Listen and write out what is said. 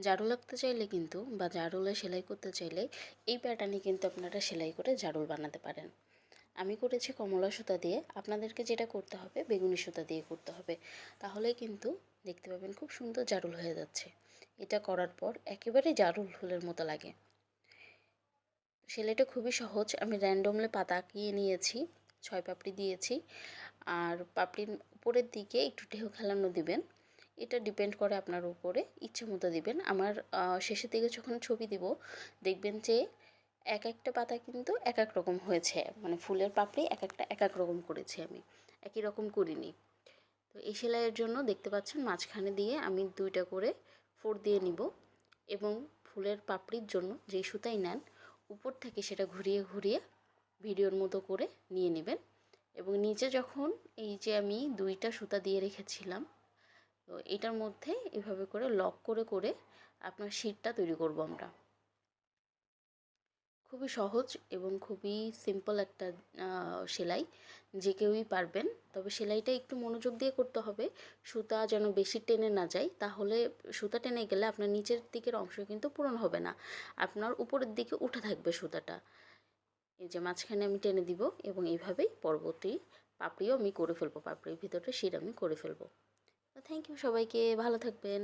জারুল আঁকতে চাইলে কিন্তু বা জারুলে সেলাই করতে চাইলে এই প্যাটার্নে কিন্তু আপনারা সেলাই করে জারুল বানাতে পারেন। আমি করেছি কমলা সুতা দিয়ে, আপনাদেরকে যেটা করতে হবে বেগুনি সুতা দিয়ে করতে হবে, তাহলেই কিন্তু দেখতে পাবেন খুব সুন্দর জারুল হয়ে যাচ্ছে। এটা করার পর একেবারে জারুল ফুলের মতো লাগে। সেলাইটা খুবই সহজ। আমি র্যান্ডমলি পাতা আঁকিয়ে নিয়েছি, 6 পাপড়ি দিয়েছি। আর পাপড়ির উপরের দিকে একটু ঢেউ খেলানো দিবেন। এটা ডিপেন্ড করে আপনার উপরে, ইচ্ছে মতো দিবেন। আমার শেষের দিকে যখন ছবি দিব দেখবেন যে এক একটা পাতা কিন্তু এক এক রকম হয়েছে, মানে ফুলের পাপড়ি এক একটা এক এক রকম করেছি, আমি একই রকম করিনি। তো এই সেলাইয়ের জন্য দেখতে পাচ্ছেন মাঝখানে দিয়ে আমি 2টা করে ফোর দিয়ে নিব, এবং ফুলের পাপড়ির জন্য যেই সুতাই নেন উপর থেকে সেটা ঘুরিয়ে ঘুরিয়ে ভিডিওর মতো করে নিয়ে নেবেন। এবং নিচে যখন এই যে আমি 2টা সুতা দিয়ে রেখেছিলাম, তো এটার মধ্যে এভাবে করে লক করে করে আপনার শীটটা তৈরি করব আমরা। খুবই সহজ এবং খুবই সিম্পল একটা সেলাই, যে কেউই পারবেন। তবে সেলাইটা একটু মনোযোগ দিয়ে করতে হবে, সুতা যেন বেশি টেনে না যায়, তাহলে সুতা টেনে গেলে আপনার নিচের দিকের অংশ কিন্তু পূরণ হবে না, আপনার উপরের দিকে উঠে থাকবে সুতাটা। এই যে মাঝখানে আমি টেনে দিব এবং এইভাবেই পরবর্তী পাপড়িও আমি করে ফেলবো, পাপড়ির ভিতরে শির আমি করে ফেলবো। থ্যাংক ইউ সবাইকে, ভালো থাকবেন।